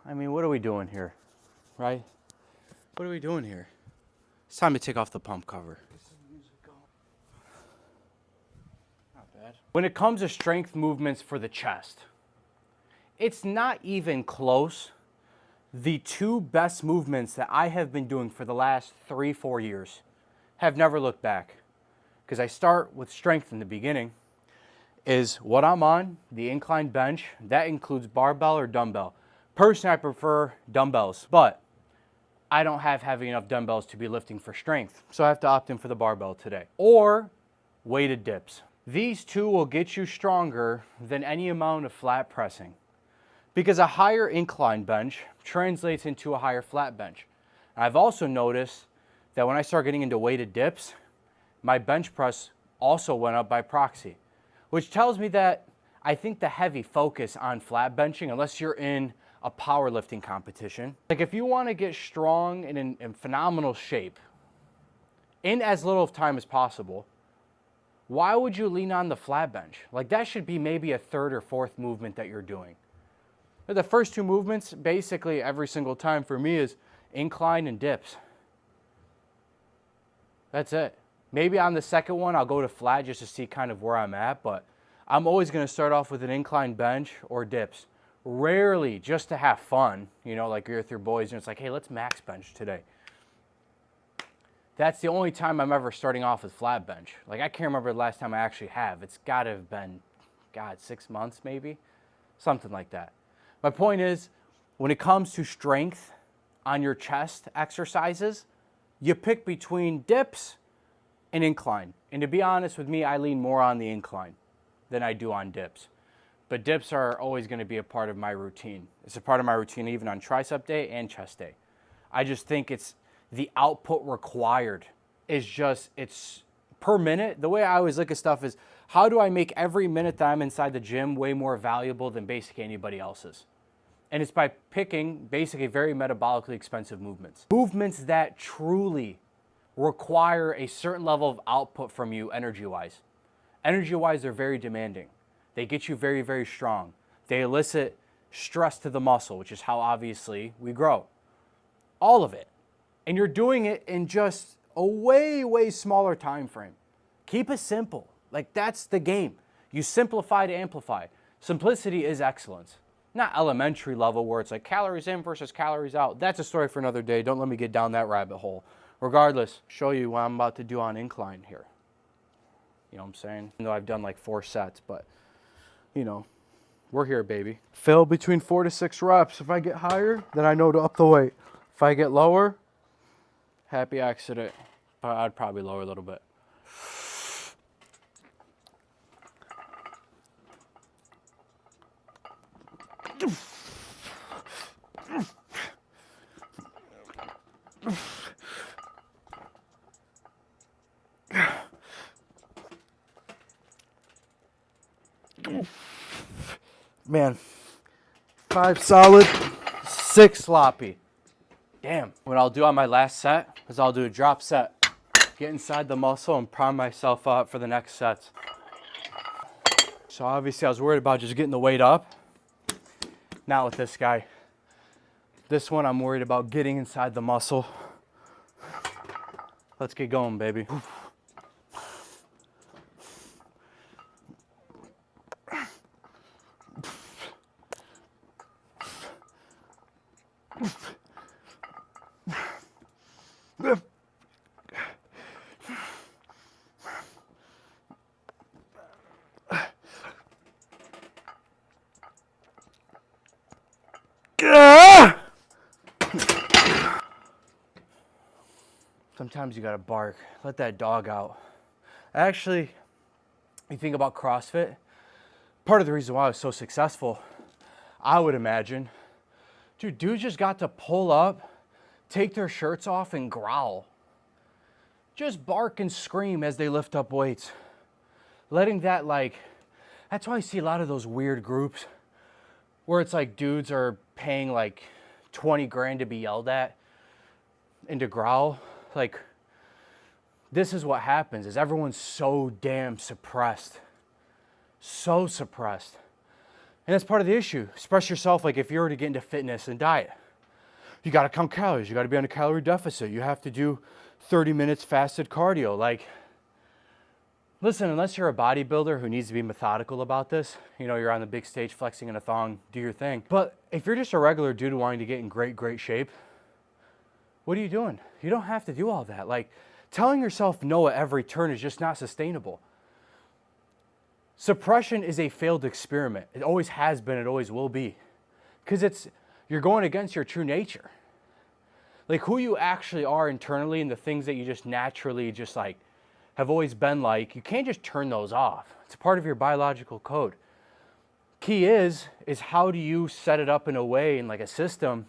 I mean, what are we doing here, right? What are we doing here? It's time to take off the pump cover. Not bad. When it comes to strength movements for the chest, it's not even close. The two best movements that I have been doing for the last 3-4 years have never looked back. Because I start with strength in the beginning, is what I'm on, the incline bench. That includes barbell or dumbbell. Personally, I prefer dumbbells, but I don't have heavy enough dumbbells to be lifting for strength, so I have to opt in for the barbell today. Or weighted dips. These two will get you stronger than any amount of flat pressing, because a higher incline bench translates into a higher flat bench. I've also noticed that when I start getting into weighted dips, my bench press also went up by proxy, which tells me that I think the heavy focus on flat benching, unless you're in a powerlifting competition, like if you want to get strong and in phenomenal shape in as little of time as possible, why would you lean on the flat bench? Like that should be maybe a third or fourth movement that you're doing. The first two movements, basically every single time for me, is incline and dips. That's it. Maybe on the second one, I'll go to flat just to see kind of where I'm at, but I'm always going to start off with an incline bench or dips. Rarely just to have fun, you know, like you're with your boys and it's like, hey, let's max bench today. That's the only time I'm ever starting off with flat bench. Like I can't remember the last time I actually have. It's got to have been, God, 6 months maybe? Something like that. My point is, when it comes to strength on your chest exercises, you pick between dips and incline. And to be honest with me, I lean more on the incline than I do on dips. But dips are always going to be a part of my routine. It's a part of my routine even on tricep day and chest day. I just think it's the output required is just, it's per minute. The way I always look at stuff is, how do I make every minute that I'm inside the gym way more valuable than basically anybody else's? And it's by picking basically very metabolically expensive movements. Movements that truly require a certain level of output from you energy-wise. Energy-wise, they're very demanding. They get you very, very strong. They elicit stress to the muscle, which is how obviously we grow. All of it. And you're doing it in just a way, way smaller time frame. Keep it simple. Like that's the game. You simplify to amplify. Simplicity is excellence. Not elementary level where it's like calories in versus calories out. That's a story for another day. Don't let me get down that rabbit hole. Regardless, show you what I'm about to do on incline here. You know what I'm saying? Even though I've done like 4 sets, but you know, we're here, baby. Fill between 4 to 6 reps. If I get higher, then I know to up the weight. If I get lower, happy accident. I'd probably lower a little bit. Man, 5 solid, 6 sloppy. Damn. What I'll do on my last set is I'll do a drop set. Get inside the muscle and prime myself up for the next sets. So obviously I was worried about just getting the weight up. Not with this guy. This one I'm worried about getting inside the muscle. Let's get going, baby. Sometimes you gotta bark. Let that dog out. Actually, you think about CrossFit, part of the reason why I was so successful, I would imagine, dudes just got to pull up, take their shirts off and growl. Just bark and scream as they lift up weights. Letting that that's why I see a lot of those weird groups where it's like dudes are paying like 20 grand to be yelled at and to growl. Like, this is what happens, is everyone's so damn suppressed. So suppressed. And that's part of the issue. Express yourself like if you were to get into fitness and diet. You got to count calories. You got to be on a calorie deficit. You have to do 30 minutes fasted cardio. Like, listen, unless you're a bodybuilder who needs to be methodical about this, you know, you're on the big stage flexing in a thong, do your thing. But if you're just a regular dude wanting to get in great shape, what are you doing? You don't have to do all that. Like, telling yourself no at every turn is just not sustainable. Suppression is a failed experiment. It always has been, it always will be. Because you're going against your true nature. Like who you actually are internally and the things that you just naturally just like have always been like, you can't just turn those off. It's a part of your biological code. Key is how do you set it up in a way in like a system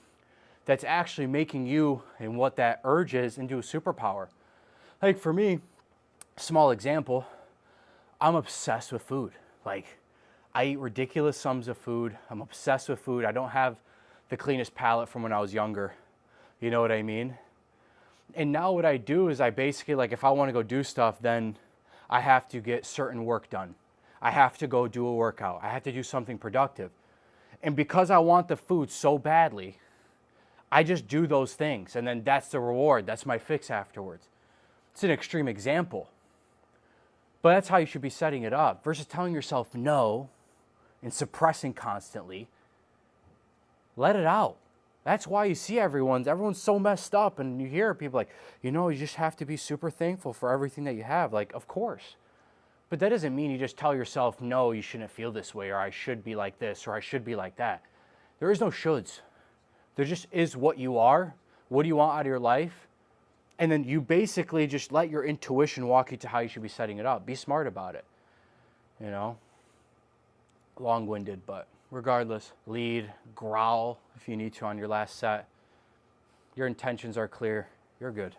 that's actually making you and what that urge is into a superpower. Like for me, small example, I'm obsessed with food. Like I eat ridiculous sums of food. I'm obsessed with food. I don't have the cleanest palate from when I was younger. You know what I mean? And now what I do is I basically, like if I want to go do stuff, then I have to get certain work done. I have to go do a workout. I have to do something productive. And because I want the food so badly, I just do those things. And then that's the reward. That's my fix afterwards. It's an extreme example. But that's how you should be setting it up versus telling yourself no and suppressing constantly. Let it out. That's why you see everyone's so messed up, and you hear people like, you know, you just have to be super thankful for everything that you have. Like, of course. But that doesn't mean you just tell yourself, no, you shouldn't feel this way, or I should be like this, or I should be like that. There is no shoulds. There just is what you are. What do you want out of your life? And then you basically just let your intuition walk you to how you should be setting it up. Be smart about it. You know? Long-winded, but regardless, lead, growl if you need to on your last set. Your intentions are clear. You're good.